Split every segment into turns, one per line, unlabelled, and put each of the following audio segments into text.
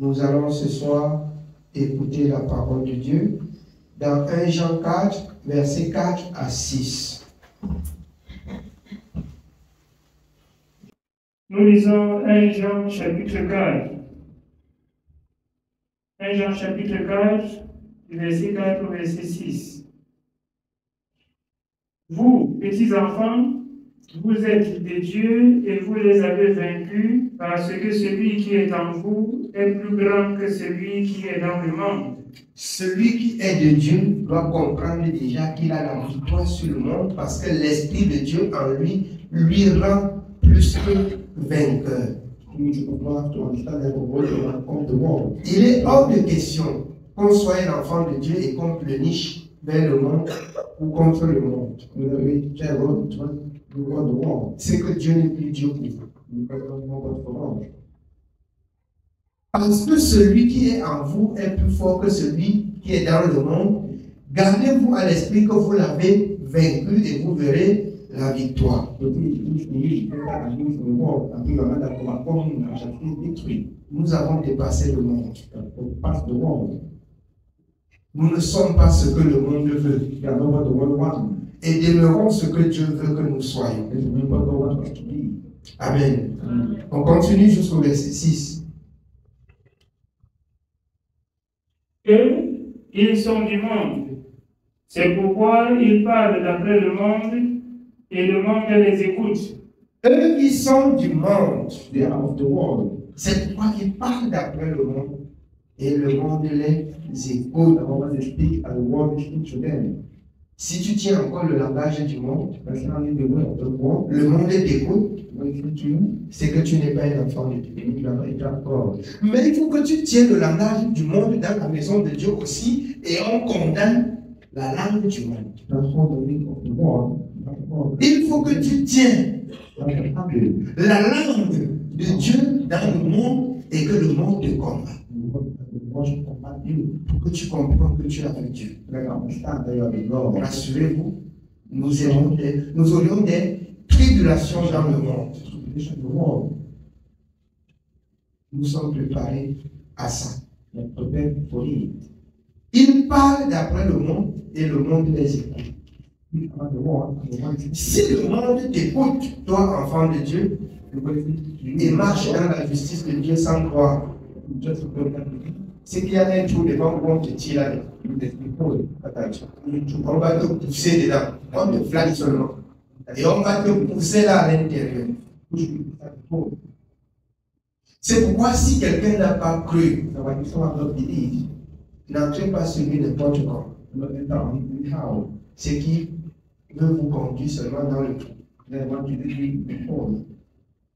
Nous allons ce soir écouter la parole de Dieu dans 1 Jean 4, versets 4 à 6.
Nous lisons 1 Jean chapitre 4. 1 Jean chapitre 4, verset 4 au verset 6. Vous, petits enfants, vous êtes des dieux et vous les avez vaincus parce que celui qui est en vous est plus grand que celui qui est dans le monde.
Celui qui est de Dieu doit comprendre déjà qu'il a la victoire sur le monde parce que l'Esprit de Dieu en lui rend plus que vainqueur. Il est hors de question qu'on soit un enfant de Dieu et qu'on pleurniche vers le monde ou contre le monde. C'est que Dieu n'est plus Dieu pour vous. Parce que celui qui est en vous est plus fort que celui qui est dans le monde. Gardez-vous à l'esprit que vous l'avez vaincu et vous verrez la victoire. Nous avons dépassé le monde. Nous ne sommes pas ce que le monde veut. Et demeurons ce que Dieu veut que nous soyons. Amen. On continue jusqu'au verset 6.
Eux, ils sont du monde. C'est pourquoi ils parlent d'après le monde et le monde les écoute.
Eux, ils sont du monde. They are of the world. C'est pourquoi ils parlent d'après le monde et le monde les écoute. Si tu tiens encore le langage du monde, le monde t'écoute, c'est que tu n'es pas un enfant de Dieu. Mais il faut que tu tiennes le langage du monde dans la maison de Dieu aussi et on condamne la langue du monde. Il faut que tu tiennes la langue de Dieu dans le monde et que le monde te combat. Pour que tu comprennes que tu es avec Dieu. Rassurez-vous, nous aurions des tribulations dans le monde. Nous sommes préparés à ça. Ils parlent d'après le monde et le monde les écoute. Si le monde t'écoute, toi, enfant de Dieu, et marche dans la justice de Dieu sans croire, c'est qu'il y a un trou devant où on te tire là. On va te pousser dedans. On te flatte seulement. Et on va te pousser là à l'intérieur. C'est pourquoi si quelqu'un n'a pas cru, n'entrez pas sur lui n'importe comment. C'est qui veut vous conduire seulement dans le trou.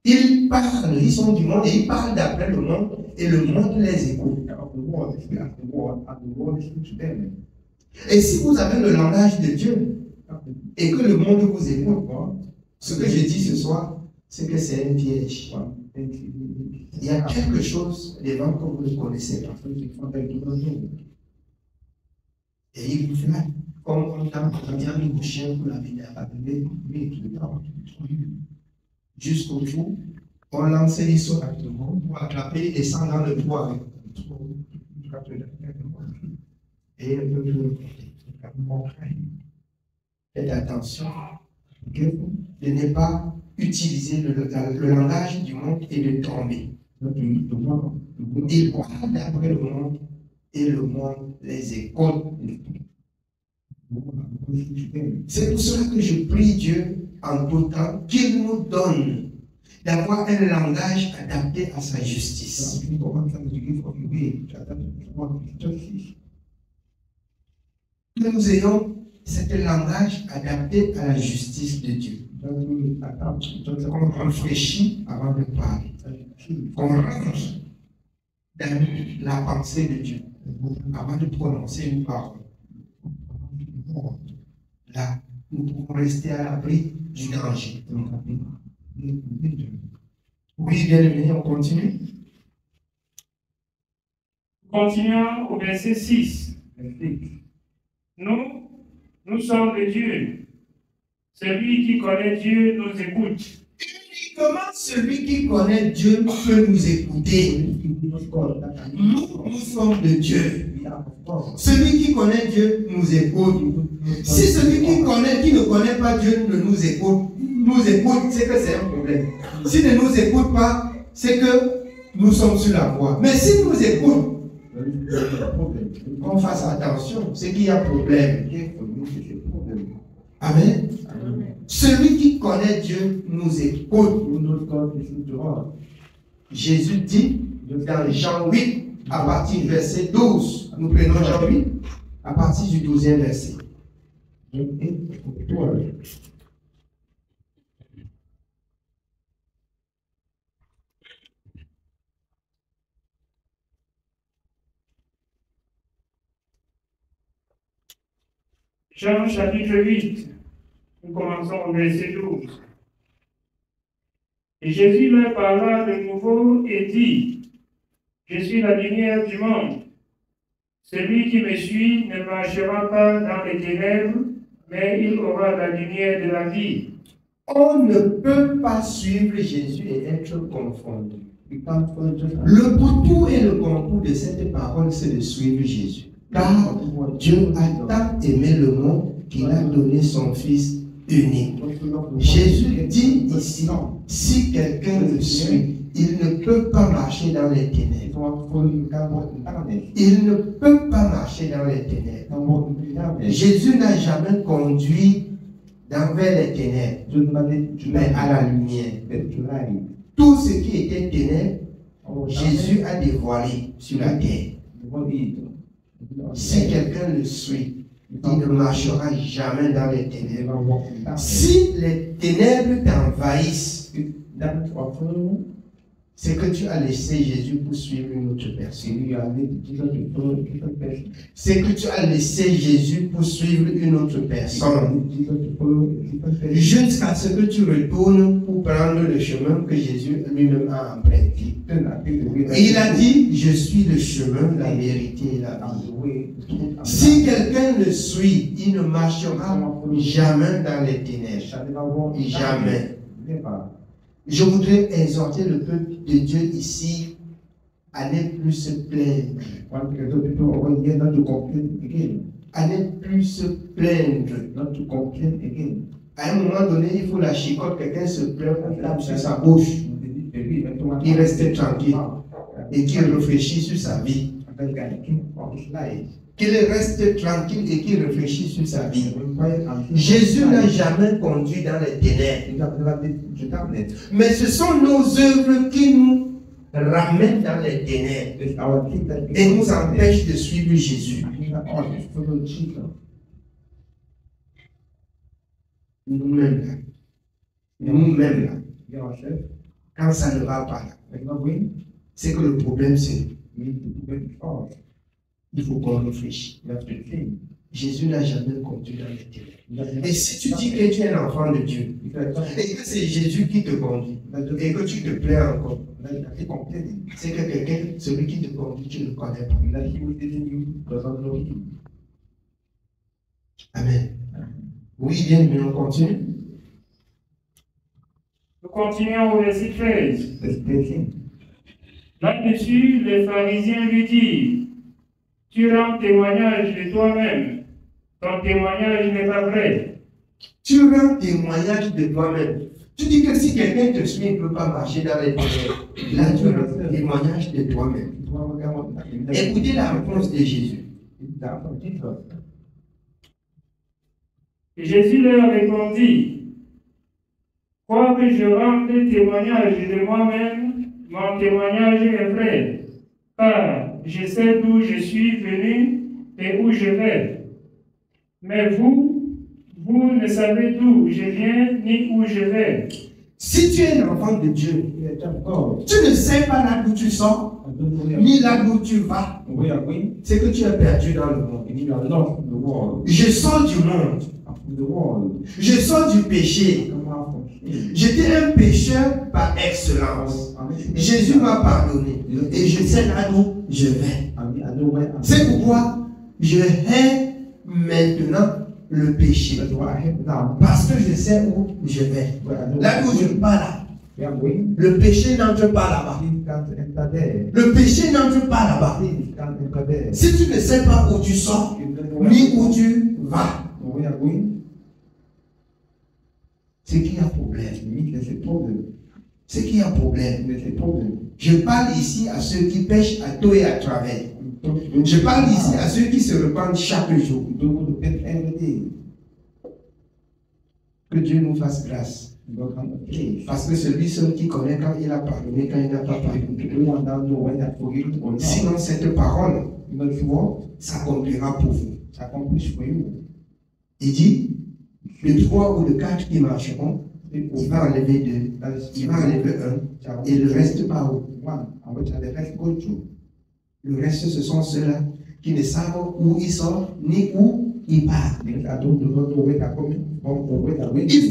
Ils parlent, ils sont du monde et ils parlent d'après le monde et le monde les écoute. Et si vous avez le langage de Dieu et que le monde vous écoute, ce que je dis ce soir, c'est que c'est un piège. Il y a quelque chose devant que vous ne connaissez pas. Et il vous flatte. Comme on a mis le chien pour la vie jusqu'au jour, on lançait les sauts pour attraper et descendre dans le bois avec et un peu plus. Faites attention de ne pas utiliser le langage du monde et de tomber. Ils parlent d'après le monde et le monde les écoute. C'est pour cela que je prie Dieu en tout temps qu'il nous donne d'avoir un langage adapté à sa justice. Que nous ayons ce langage adapté à la justice de Dieu. Qu'on réfléchit avant de parler. Qu'on rentre dans la pensée de Dieu avant de prononcer une parole. Là, nous pouvons rester à l'abri du danger. Oui, bien aimé, on continue.
Continuons au verset 6. Nous sommes de Dieu. Celui qui connaît Dieu nous écoute.
comment celui qui connaît Dieu peut nous écouter? Nous sommes de Dieu. Celui qui connaît Dieu nous écoute. Si celui qui ne connaît pas Dieu ne nous écoute, c'est que c'est un problème. S'il ne nous écoute pas, c'est que nous sommes sur la voie. Mais s'il nous écoute, qu'on fasse attention, c'est qu'il y a problème. Amen. Celui qui connaît Dieu nous écoute. Jésus dit dans Jean 8, à partir du verset 12, nous prenons Jean 8, à partir du 12e verset.
Jean chapitre 8, nous commençons au verset 12. Et Jésus leur parla de nouveau et dit, je suis la lumière du monde. Celui qui me suit ne marchera pas dans les ténèbres, mais il aura la lumière de la vie.
On ne peut pas suivre Jésus et être confondu. Le pourpoint et le concours de cette parole, c'est de suivre Jésus. Car Dieu a tant aimé le monde qu'il a donné son Fils unique. Jésus dit ici, si quelqu'un le suit, il ne peut pas marcher dans les ténèbres. Il ne peut pas marcher dans les ténèbres. Jésus n'a jamais conduit vers les ténèbres, mais à la lumière. Tout ce qui était ténèbres, Jésus a dévoilé sur la terre. Si quelqu'un le suit, il ne marchera jamais dans les ténèbres. Si les ténèbres t'envahissent, c'est que tu as laissé Jésus pour suivre une autre personne. C'est que tu as laissé Jésus pour suivre une autre personne. Jusqu'à ce que tu retournes pour prendre le chemin que Jésus lui-même a emprunté. Et il a dit, je suis le chemin, la vérité et la vie. Si quelqu'un le suit, il ne marchera jamais dans les ténèbres. Jamais. Je voudrais exhorter le peuple de Dieu ici à ne plus se plaindre. À ne plus se plaindre. À un moment donné, il faut la chicote, quelqu'un se plaint, on tape sur sa bouche. Il reste tranquille et qu'il réfléchit sur sa vie. Qu'il reste tranquille et qu'il réfléchit sur sa vie. Jésus n'a jamais conduit dans les ténèbres. Mais ce sont nos œuvres qui nous ramènent dans les ténèbres et nous empêchent de suivre Jésus. Nous-mêmes là, quand ça ne va pas là, c'est que le problème c'est il faut qu'on réfléchisse. Jésus n'a jamais conduit dans les ténèbres. Et si tu dis que tu es un enfant de Dieu, et que c'est Jésus qui te conduit, et que tu te plais encore, c'est que quelqu'un, celui qui te conduit, tu ne le connais pas. Amen. Oui, bien, mais on continue.
Nous continuons au verset 13. Là-dessus, les pharisiens lui disent, tu rends témoignage de toi-même. Ton témoignage n'est pas vrai.
Tu rends témoignage de toi-même. Tu dis que si quelqu'un te suit, il ne peut pas marcher dans les ténèbres. Là, tu rends témoignage de toi-même. Écoutez la réponse de Jésus.
Et Jésus leur répondit, quoi que je rende témoignage de moi-même, mon témoignage est vrai, car je sais d'où je suis venu et où je vais. Mais vous ne savez d'où je viens ni où je vais.
Si tu es un enfant de Dieu, tu ne sais pas là d'où tu sors, ni là d'où tu vas. C'est que tu es perdu dans le monde. Je sors du monde. Je sors du péché. J'étais un pécheur par excellence. Jésus m'a pardonné. Et je sais là d'où je vais. C'est pourquoi je hais maintenant le péché. Parce que je sais où je vais. Là où je pars là, Le péché n'entre pas là-bas. Le péché n'entre pas là-bas. Si tu ne sais pas où tu sors, ni où tu vas, c'est qu'il y a problème. C'est qu'il y a problème. Je parle ici à ceux qui pêchent à dos et à travers. Je parle ici à ceux qui se repentent chaque jour. Que Dieu nous fasse grâce. Parce que celui seul qui connaît quand il a pardonné, quand il n'a pas pardonné. Sinon, cette parole s'accomplira pour vous. Il dit, le 3 ou le 4 qui marcheront, il va enlever 2, il va enlever 1, et le reste par où? Le reste, ce sont ceux-là qui ne savent où ils sont, ni où ils partent. Il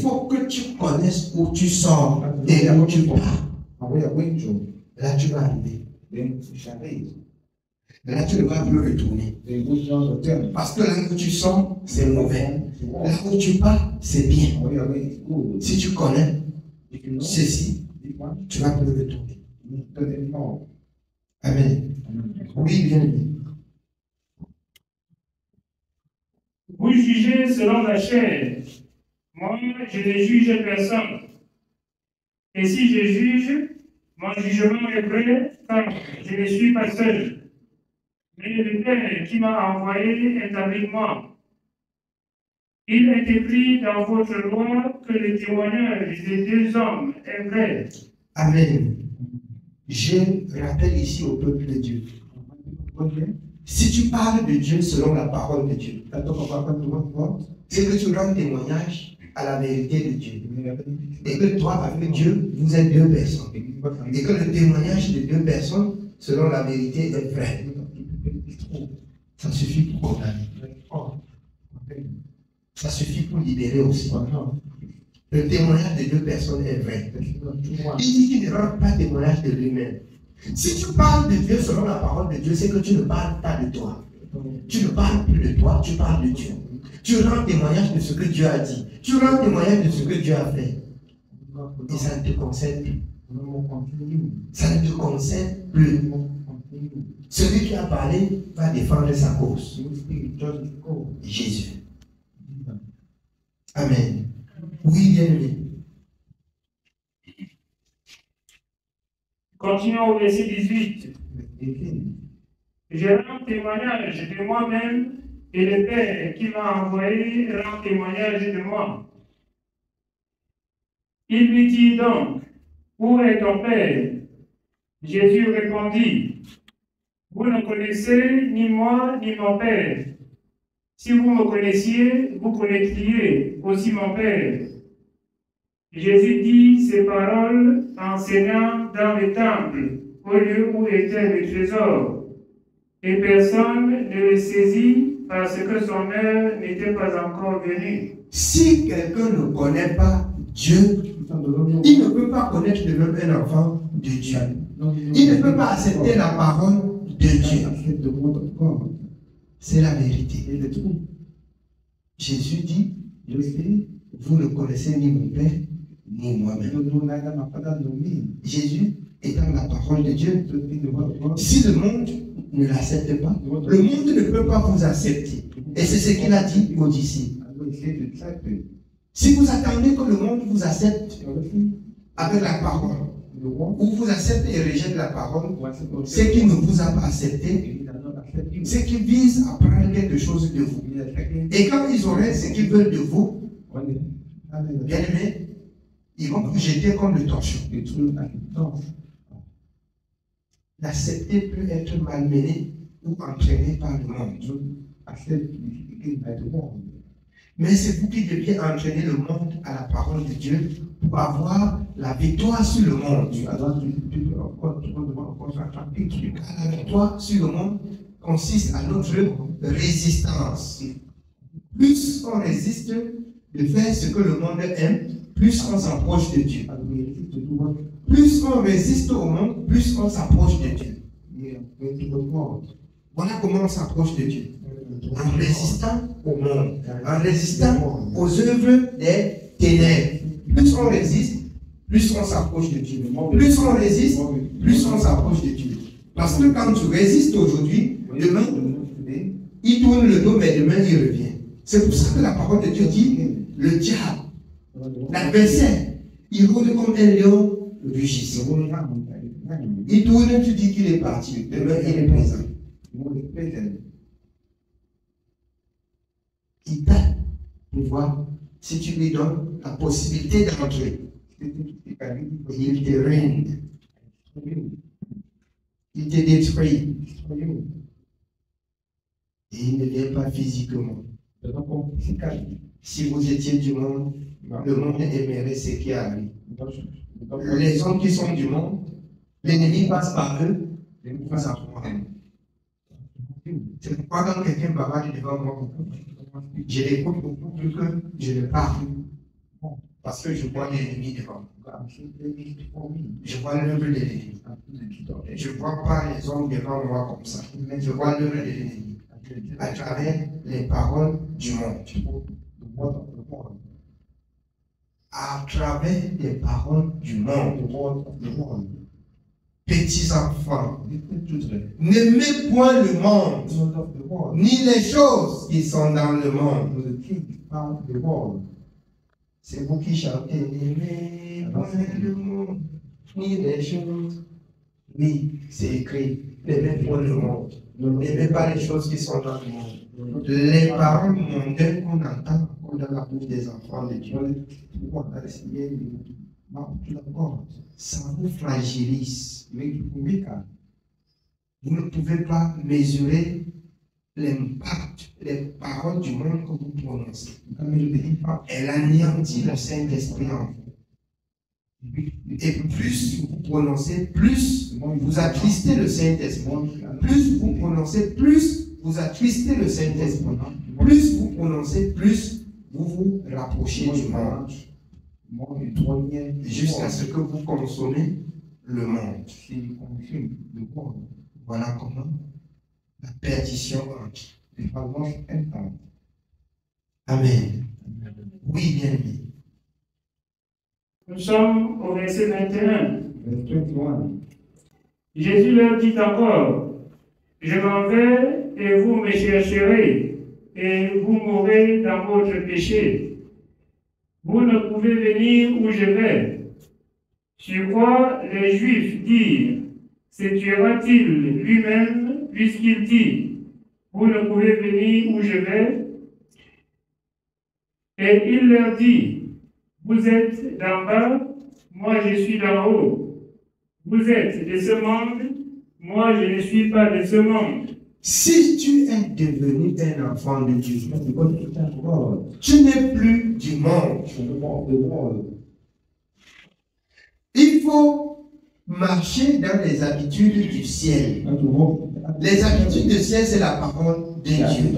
faut que tu connaisses où tu sors et où tu pars. Là, tu vas arriver. Là, tu ne vas plus retourner. Parce que là où tu sors, c'est mauvais. Là où tu pars, c'est bien. Si tu connais ceci, tu vas plus retourner. Amen. Oui, bien dit.
Vous jugez selon la chair. Moi, je ne juge personne. Et si je juge, mon jugement est vrai, car je ne suis pas seul. Mais le Père qui m'a envoyé est avec moi. Il est écrit dans votre loi que le témoignage des 2 hommes est vrai.
Amen. Je rappelle ici au peuple de Dieu. Si tu parles de Dieu selon la parole de Dieu, c'est que tu rends témoignage à la vérité de Dieu. Et que toi, avec Dieu, vous êtes 2 personnes. Et que le témoignage de 2 personnes, selon la vérité, est vrai. Ça suffit pour condamner. Ça suffit pour libérer aussi. Le témoignage de 2 personnes est vrai. Il dit qu'il ne rend pas témoignage de lui-même. Si tu parles de Dieu selon la parole de Dieu, c'est que tu ne parles pas de toi. Tu ne parles plus de toi, tu parles de Dieu. Tu rends témoignage de ce que Dieu a dit. Tu rends témoignage de ce que Dieu a fait. Et ça ne te concerne plus. Ça ne te concerne plus. Celui qui a parlé va défendre sa cause. Jésus. Amen. Oui, bien-aimé.
Continuons au verset 18. Je rends témoignage de moi-même et le Père qui m'a envoyé rend témoignage de moi. Il lui dit donc, où est ton Père? Jésus répondit, vous ne connaissez ni moi ni mon Père. Si vous me connaissiez, vous connaîtriez aussi mon Père. Jésus dit ces paroles enseignant dans le temple, au lieu où était le trésor. Et personne ne le saisit parce que son heure n'était pas encore venue.
Si quelqu'un ne connaît pas Dieu, il ne peut pas connaître le même un enfant de Dieu. Il ne peut pas accepter la parole de Dieu. C'est la vérité. Jésus dit, vous ne connaissez ni mon Père, ni moi-même. Jésus étant la parole de Dieu, si le monde ne l'accepte pas, le monde ne peut pas vous accepter. Et c'est ce qu'il a dit aux disciples. Si vous attendez que le monde vous accepte avec la parole, ou vous accepte et rejette la parole, c'est qu'il ne vous a pas accepté, c'est qu'il vise à prendre quelque chose de vous. Et quand ils auraient ce qu'ils veulent de vous, bien aimé, ils vont vous jeter comme le torchon. L'accepter peut être malmené ou entraîné par le monde. Mais c'est vous qui deviez entraîner le monde à la parole de Dieu pour avoir la victoire sur le monde. La victoire sur le monde consiste à notre résistance. Plus on résiste de faire ce que le monde aime, plus on s'approche de Dieu. Plus on résiste au monde, plus on s'approche de Dieu. Voilà comment on s'approche de Dieu. En résistant au monde, en résistant aux œuvres des ténèbres. Plus on résiste, plus on s'approche de Dieu. Plus on résiste, plus on s'approche de Dieu. Parce que quand tu résistes aujourd'hui, demain, il tourne le dos, mais demain, il revient. C'est pour ça que la parole de Dieu dit, le diable, l'adversaire, il rôde comme un lion rugissant. Il tourne, tu dis qu'il est parti. Demain, il est présent. Il t'a pour voir si tu lui donnes la possibilité d'entrer. Il te règne. Il te détruit. Et il ne vient pas physiquement. Si vous étiez du monde, le monde aimerait ce qui arrive. Les hommes qui sont du monde, l'ennemi passe par eux, et nous passe à moi. C'est pourquoi quand quelqu'un bavarde devant moi, je l'écoute beaucoup plus que je ne parle. Parce que je vois l'ennemi devant moi. Je vois l'œuvre de l'ennemi. Je ne vois pas les hommes devant moi comme ça, mais je vois l'œuvre de l'ennemi à travers les paroles du monde. À travers les paroles du monde. Petits enfants, n'aimez point le monde, ni les choses qui sont dans le monde. C'est vous qui chantez, n'aimez point le monde, ni les choses. Oui, c'est écrit, n'aimez point le monde, n'aimez pas les choses qui sont dans le monde. Les paroles mondaines qu'on entend dans la bouche des enfants de Dieu, ça vous fragilise. Vous ne pouvez pas mesurer l'impact, les paroles du monde que vous prononcez. Elle anéantit le Saint-Esprit en vous. Et plus vous prononcez, plus vous attristez le Saint-Esprit. Plus vous prononcez, plus vous attristez le Saint-Esprit. Plus vous prononcez, plus vous vous rapprochez du monde. Jusqu'à ce que vous consommez le monde. Voilà comment la perdition entre. Amen. Oui, bien aimé.
Nous sommes au verset 21. Jésus leur dit encore, je m'en vais et vous me chercherez et vous mourrez dans votre péché. Vous ne pouvez venir où je vais. Sur quoi les Juifs dirent, se tuera-t-il lui-même puisqu'il dit, vous ne pouvez venir où je vais? Et il leur dit, vous êtes d'en bas, moi je suis d'en haut. Vous êtes de ce monde, moi je ne suis pas de ce monde.
Si tu es devenu un enfant de Dieu, tu n'es plus du monde. Il faut marcher dans les habitudes du ciel. Les habitudes du ciel, c'est la parole de Dieu.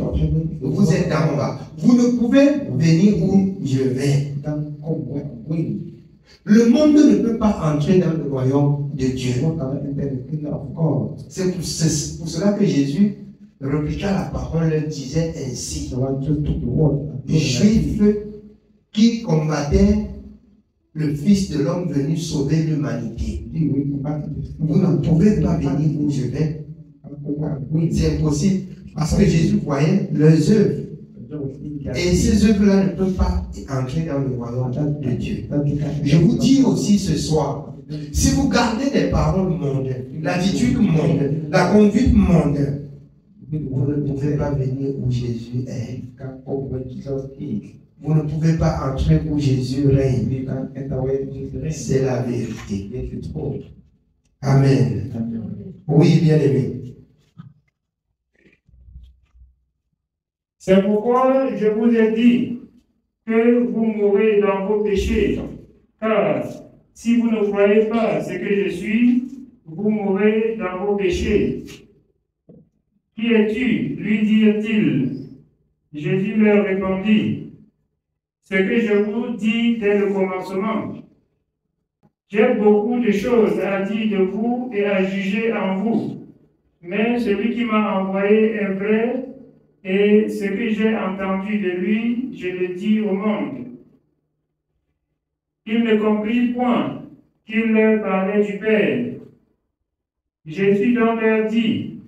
Vous êtes en bas. Vous ne pouvez venir où je vais. Le monde ne peut pas entrer dans le royaume de Dieu. C'est pour cela que Jésus répliqua la parole, disait ainsi. Les Juifs qui combattaient le Fils de l'homme venu sauver l'humanité. Vous ne pouvez pas venir où je vais. C'est impossible. Parce que Jésus voyait leurs œuvres. Et ces œuvres-là ne peuvent pas entrer dans le royaume de Dieu. Je vous dis aussi ce soir, si vous gardez les paroles mondaines, l'attitude mondaine, la conduite mondaine, vous ne pouvez pas venir où Jésus est. Vous ne pouvez pas entrer où Jésus règne. C'est la vérité. Amen. Oui, bien aimé.
C'est pourquoi je vous ai dit que vous mourrez dans vos péchés. Car si vous ne croyez pas ce que je suis, vous mourrez dans vos péchés. Qui es-tu? Lui dirent-ils. Jésus leur répondit, ce que je vous dis dès le commencement. J'ai beaucoup de choses à dire de vous et à juger en vous, mais celui qui m'a envoyé est vrai, et ce que j'ai entendu de lui, je le dis au monde. Ils ne comprirent point qu'il leur parlait du Père. Jésus donc leur dit,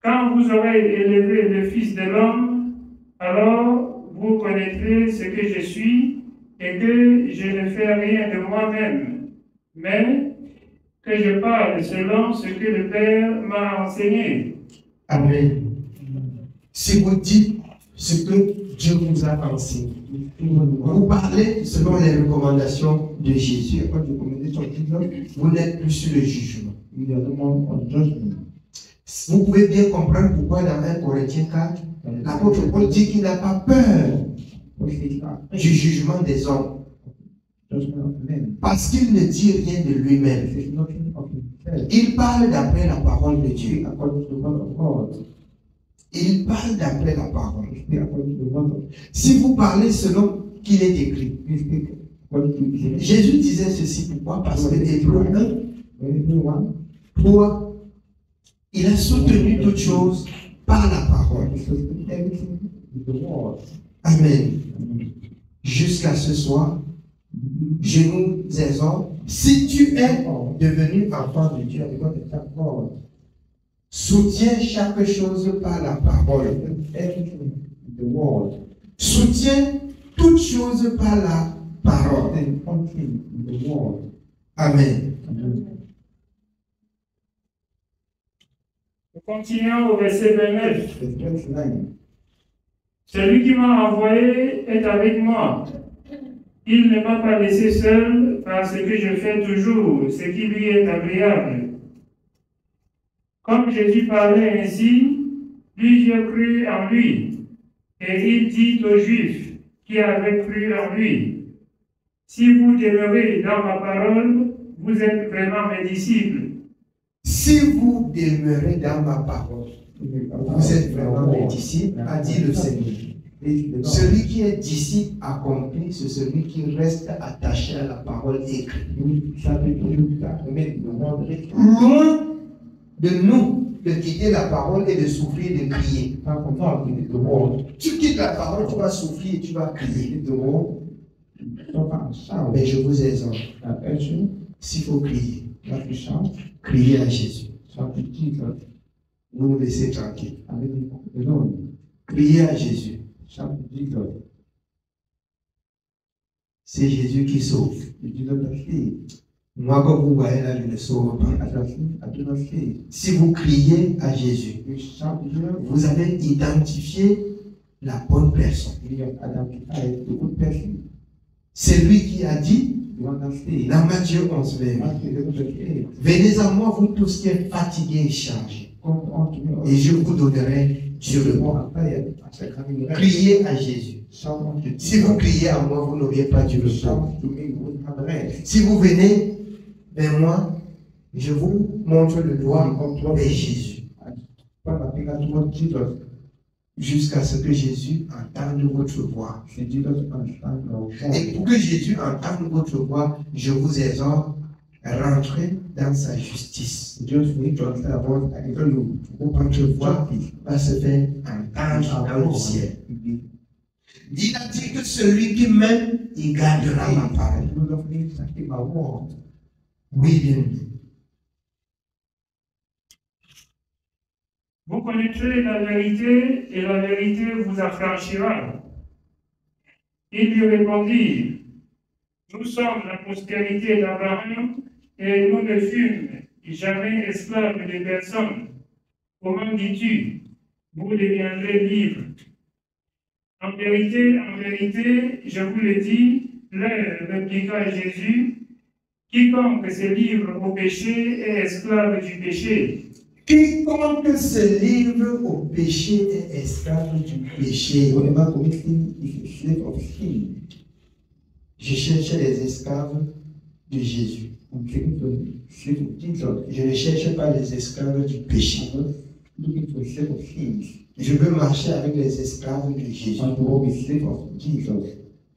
quand vous aurez élevé le Fils de l'homme, alors vous connaîtrez ce que je suis et que je ne fais rien de moi-même, mais que je parle selon ce que le Père m'a enseigné.
Amen. Si vous dites ce que Dieu vous a enseigné, vous parlez selon les recommandations de Jésus. Vous n'êtes plus sur le jugement. Vous pouvez bien comprendre pourquoi dans 1 Corinthiens 4, l'apôtre Paul dit qu'il n'a pas peur du jugement des hommes. Parce qu'il ne dit rien de lui-même. Il parle d'après la parole de Dieu. Il parle d'après la parole. Si vous parlez selon qu'il est écrit. Jésus disait ceci pourquoi? Parce que Hébreux 1, 3, il a soutenu toutes choses par la parole. Amen. Jusqu'à ce soir, je nous exhorte, si tu es devenu enfant de Dieu, soutiens chaque chose par la parole. Soutiens toutes choses par la parole. Amen.
Nous continuons au verset 29. Celui qui m'a envoyé est avec moi. Il ne m'a pas laissé seul parce que je fais toujours ce qui lui est agréable. Comme Jésus parlait ainsi, plusieurs crurent en lui. Et il dit aux Juifs qui avaient cru en lui, si vous demeurez dans ma parole, vous êtes vraiment mes disciples.
Si vous demeurez dans ma parole, vous êtes vraiment mes disciples, a dit le Seigneur. Celui qui est disciple accompli, c'est celui qui reste attaché à la parole écrite. Loin de nous de quitter la parole et de souffrir et de crier. Tu quittes la parole, tu vas souffrir et tu vas crier. Mais je vous exhorte, s'il faut crier, criez à Jésus. Vous nous laissez tranquille. Criez à Jésus. C'est Jésus qui sauve. Moi, comme vous voyez là, je ne sauve pas. Si vous criez à Jésus, vous avez identifié la bonne personne. C'est lui qui a dit dans Matthieu 11, venez à moi, vous tous qui êtes fatigués et chargés, et je vous donnerai du repos. Criez à Jésus. Si vous criez à moi, vous n'auriez pas du repos. Si vous venez vers moi, je vous montre le doigt vers Jésus. Jusqu'à ce que Jésus entende votre voix. Et pour que Jésus entende votre voix, je vous exhorte à rentrer dans sa justice. Votre voix va se faire entendre dans le ciel. Il a dit que celui qui m'aime, il gardera ma parole. Oui, bien.
Vous connaîtrez la vérité et la vérité vous affranchira. Ils lui répondirent, nous sommes la postérité d'Abraham et nous ne fûmes jamais esclaves de personne. Comment dis-tu, vous deviendrez libres? En vérité, je vous le dis, l'heure répliqua Jésus, quiconque se livre au péché est esclave du péché.
Quiconque se livre au péché est esclave du péché. Je cherche les esclaves de Jésus. Je ne cherche pas les esclaves du péché. Je veux marcher avec les esclaves de Jésus.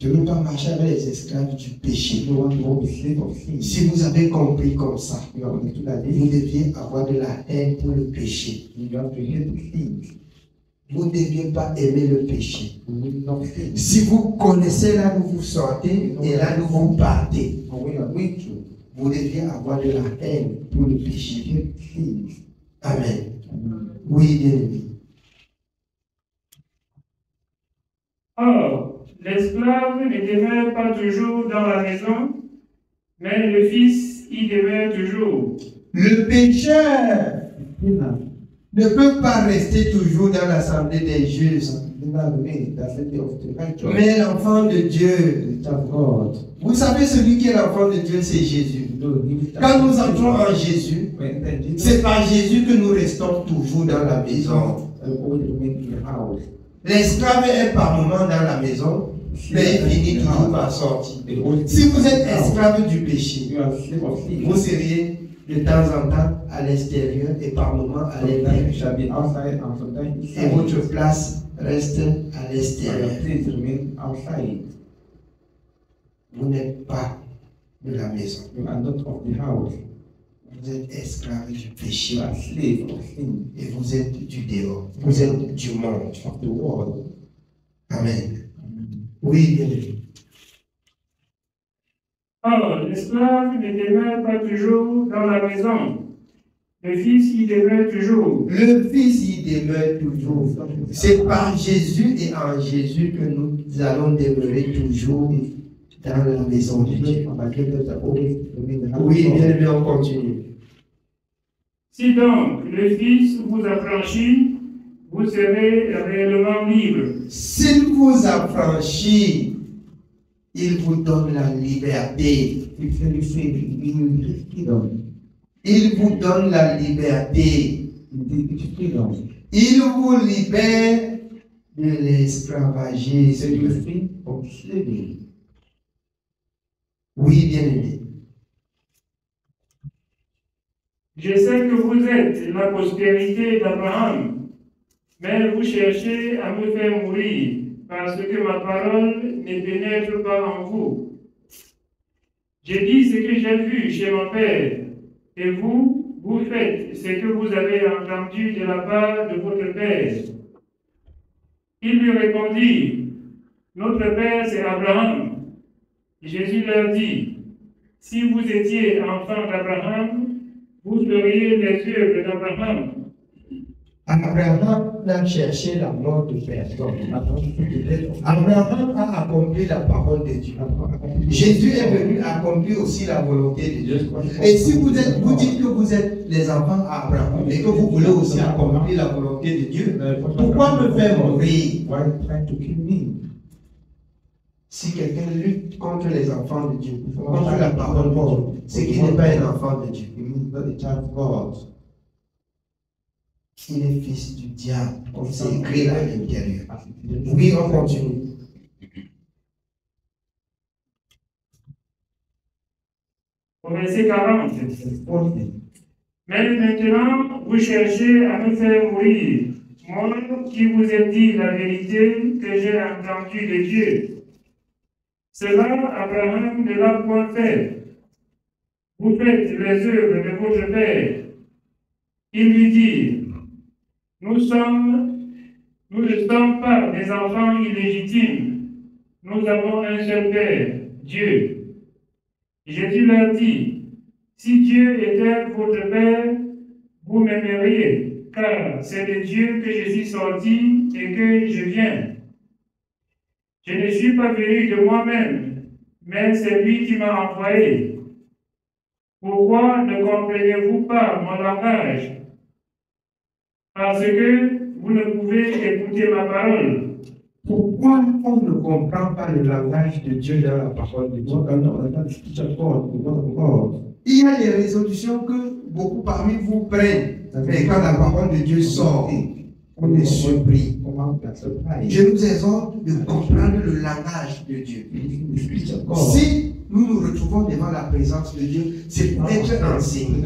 Je ne veux pas marcher avec les esclaves du péché. Si vous avez compris comme ça, vous deviez avoir de la haine pour le péché. Vous ne deviez pas aimer le péché. Si vous connaissez là où vous sortez et là où vous partez, vous deviez avoir de la haine pour le péché. Amen. Oui, bien-aimé.
Or, l'esclave ne demeure pas toujours dans la maison, mais le fils y demeure toujours.
Le pécheur ne peut pas rester toujours dans l'assemblée des justes. Mais l'enfant de Dieu, vous savez, celui qui est l'enfant de Dieu, c'est Jésus. Quand nous entrons en Jésus, c'est par Jésus que nous restons toujours dans la maison. L'esclave est par moment dans la maison, mais il finit toujours par sortir. Si vous êtes esclave du péché, vous seriez de temps en temps à l'extérieur et par moment à l'intérieur. Et votre place reste à l'extérieur. Vous n'êtes pas de la maison. Vous êtes esclave du péché. Et vous êtes du dehors. Vous êtes du monde. Amen. Oui, bien aimé.
Or, l'esclave ne demeure pas toujours dans la maison. Le fils y demeure toujours.
Le Fils y demeure toujours. C'est par Jésus et en Jésus que nous allons demeurer toujours dans la maison de Dieu. Oui, bien aimé, on continue.
Si donc le Fils vous affranchit, vous serez réellement libre.
S'il vous affranchit, il vous donne la liberté. Il vous donne la liberté. Il vous libère de l'esclavagisme. Oui, bien aimé.
Je sais que vous êtes la postérité d'Abraham, mais vous cherchez à me faire mourir parce que ma parole ne pénètre pas en vous. J'ai dit ce que j'ai vu chez mon père, et vous, vous faites ce que vous avez entendu de la part de votre père. Ils lui répondirent, notre père c'est Abraham. Jésus leur dit, si vous étiez enfant d'Abraham, vous feriez les œuvres d'Abraham.
Abraham n'a cherché la mort de personne. Abraham a accompli la parole de Dieu. Jésus est venu accomplir aussi la volonté de Dieu. Et si vous dites que vous êtes les enfants d'Abraham et que vous voulez aussi accomplir la volonté de Dieu, pourquoi me faire mourir? Si quelqu'un lutte contre les enfants de Dieu, contre la parole de Dieu, c'est qu'il n'est pas un enfant de Dieu. Il est fils du diable, comme c'est écrit là à l'intérieur. Oui, on continue.
Au verset 40. Mais maintenant, vous cherchez à me faire mourir, moi qui vous ai dit la vérité que j'ai entendue de Dieu. Cela, Abraham ne l'a point fait. Vous faites les œuvres de votre père. Il lui dit, nous ne sommes pas des enfants illégitimes. Nous avons un seul Père, Dieu. Jésus leur dit, si Dieu était votre Père, vous m'aimeriez, car c'est de Dieu que je suis sorti et que je viens. Je ne suis pas venu de moi-même, mais c'est lui qui m'a envoyé. Pourquoi ne comprenez-vous pas mon langage? Parce que vous ne pouvez écouter ma parole.
Pourquoi on ne comprend pas le langage de Dieu dans la parole de Dieu? Il y a des résolutions que beaucoup parmi vous prennent, mais quand la parole de Dieu sort, on est surpris. Je nous exhorte de comprendre le langage de Dieu. Si nous nous retrouvons devant la présence de Dieu, c'est pour être enseigné.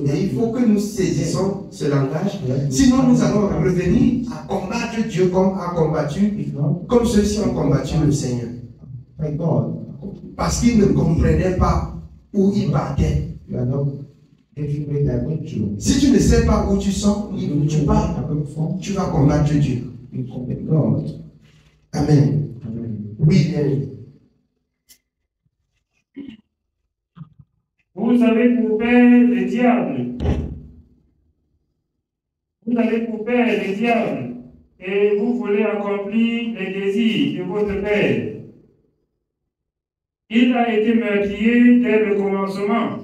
Et il faut que nous saisissons ce langage. Sinon, nous allons revenir à combattre Dieu comme comme ceux-ci ont combattu le Seigneur. Parce qu'ils ne comprenaient pas où ils partaient. Si tu ne sais pas où tu sors, où tu pars, tu vas combattre Dieu. Amen. Oui, bien.
Vous avez pour père le diable. Vous avez pour père le diable et vous voulez accomplir les désirs de votre père. Il a été meurtrier dès le commencement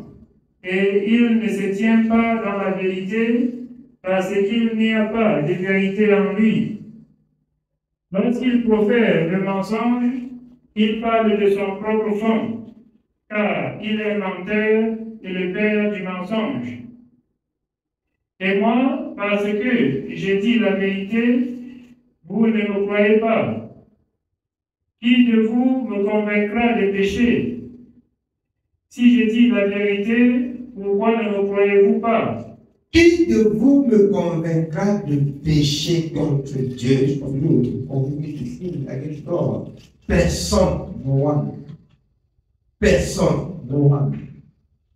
et il ne se tient pas dans la vérité parce qu'il n'y a pas de vérité en lui. Lorsqu'il profère le mensonge, il parle de son propre fond, car il est menteur et le père du mensonge. Et moi, parce que j'ai dit la vérité, vous ne me croyez pas. Qui de vous me convaincra de péché? Si je dis la vérité, pourquoi ne me croyez-vous pas?
Qui de vous me convaincra de pécher contre Dieu? Personne. No one. Personne. No one.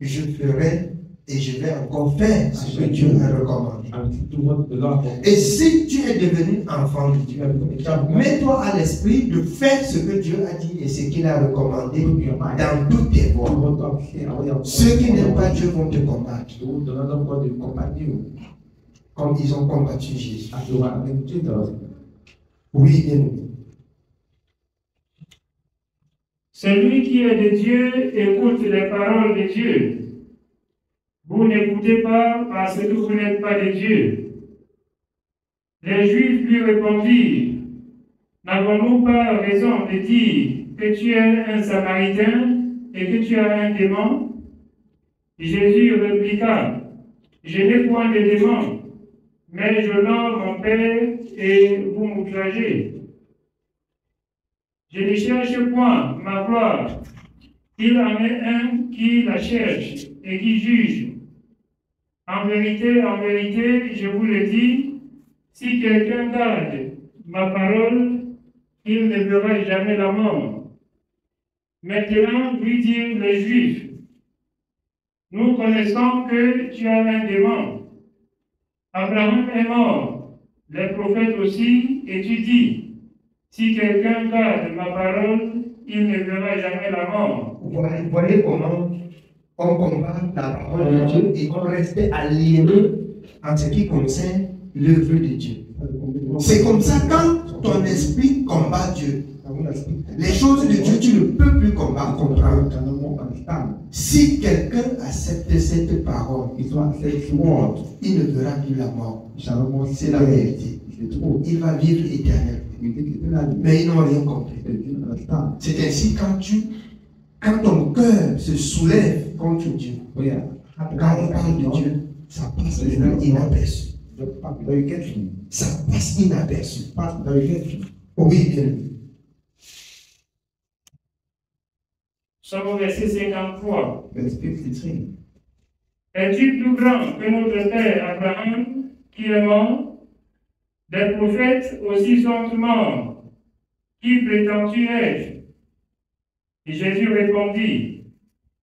Je ferai et je vais encore faire ce que Dieu a recommandé. Et si tu es devenu enfant de Dieu, mets-toi à l'esprit de faire ce que Dieu a dit et ce qu'il a recommandé dans toutes tes voies. Ceux qui n'aiment pas Dieu vont te combattre. Comme ils ont combattu Jésus. Oui, bien aimé.
Celui qui est de Dieu écoute les paroles de Dieu. Vous n'écoutez pas parce que vous n'êtes pas de Dieu. Les Juifs lui répondirent, n'avons-nous pas raison de dire que tu es un Samaritain et que tu as un démon? Jésus répliqua, je n'ai point de démon, mais je honore mon Père et vous m'outragez. Je ne cherche point ma gloire. Il en est un qui la cherche et qui juge. En vérité, je vous le dis, si quelqu'un garde ma parole, il ne verra jamais la mort. Maintenant, lui dirent les Juifs, nous connaissons que tu as un démon. Abraham est mort, les prophètes aussi, et tu dis, si quelqu'un garde ma parole, il ne verra jamais la mort.
Vous voyez comment on combat la parole de Dieu et on reste aliéné en ce qui concerne l'œuvre de Dieu. C'est comme ça, quand ton esprit combat Dieu, les choses de Dieu, tu ne peux plus comprendre. Si quelqu'un accepte cette parole, il ne verra plus la mort. C'est la vérité. Il va vivre éternellement. Mais ils n'ont rien compris. C'est ainsi quand ton cœur se soulève contre Dieu, quand on parle de Dieu, ça passe inaperçu. Ça passe inaperçu. Oui, bien.
Somme au verset 53. Es-tu plus grand que notre père Abraham qui est mort? Des prophètes aussi sont morts. Qui prétends-tu être? Et Jésus répondit,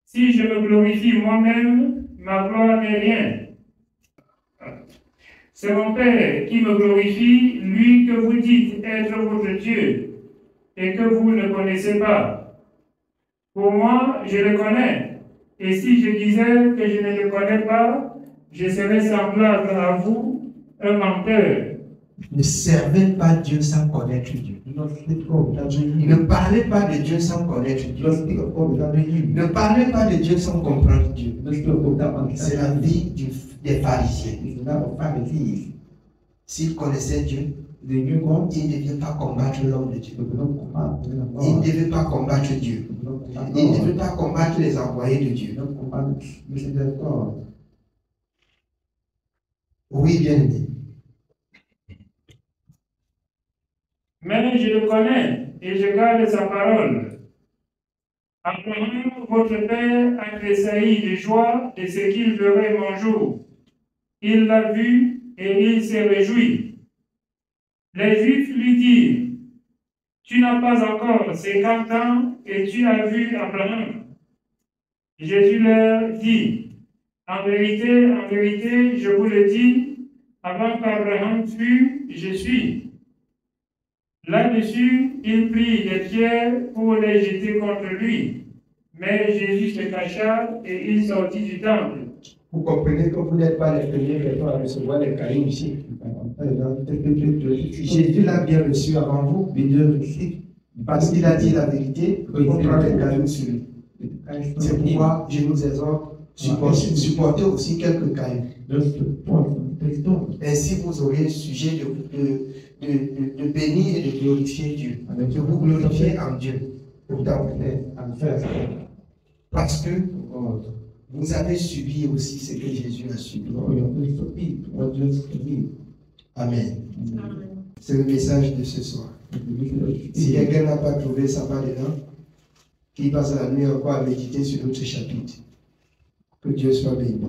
si je me glorifie moi-même, ma gloire n'est rien. C'est mon Père qui me glorifie, lui que vous dites être votre Dieu, et que vous ne connaissez pas. Pour moi, je le connais, et si je disais que je ne le connais pas, je serais semblable à vous, un menteur.
Ne servez pas Dieu sans connaître Dieu. Ne parlez pas de Dieu sans connaître Dieu. Ne parlez pas de Dieu sans comprendre Dieu. C'est la vie des pharisiens. S'ils connaissaient Dieu, ils ne devaient pas combattre l'homme de Dieu. Ils ne devaient pas combattre Dieu. Ils ne devaient pas combattre les envoyés de Dieu. Oui, bien aimé.
Mais je le connais et je garde sa parole. Abraham, votre père, a tressailli de joie de ce qu'il verrait mon jour. Il l'a vu et il s'est réjoui. Les Juifs lui dirent, tu n'as pas encore 50 ans et tu as vu Abraham. Jésus leur dit, en vérité, je vous le dis, avant qu'Abraham fût, je suis. Là-dessus, il prit des pierres pour les jeter contre lui. Mais Jésus se cacha et il sortit du temple.
Vous comprenez que vous n'êtes pas les premiers personnes à recevoir les cailloux ici. Jésus l'a bien reçu avant vous, parce qu'il a dit la vérité, on prend les cailloux sur lui. C'est pourquoi je nous exhorte supporter aussi quelques cailloux. Ainsi, vous aurez le sujet de bénir et de glorifier Dieu. De vous glorifier en Dieu. Parce que vous avez subi aussi ce que Jésus a subi. Amen. C'est le message de ce soir. Si quelqu'un n'a pas trouvé sa part dedans, qu'il passe la nuit encore à méditer sur notre chapitre. Que Dieu soit béni.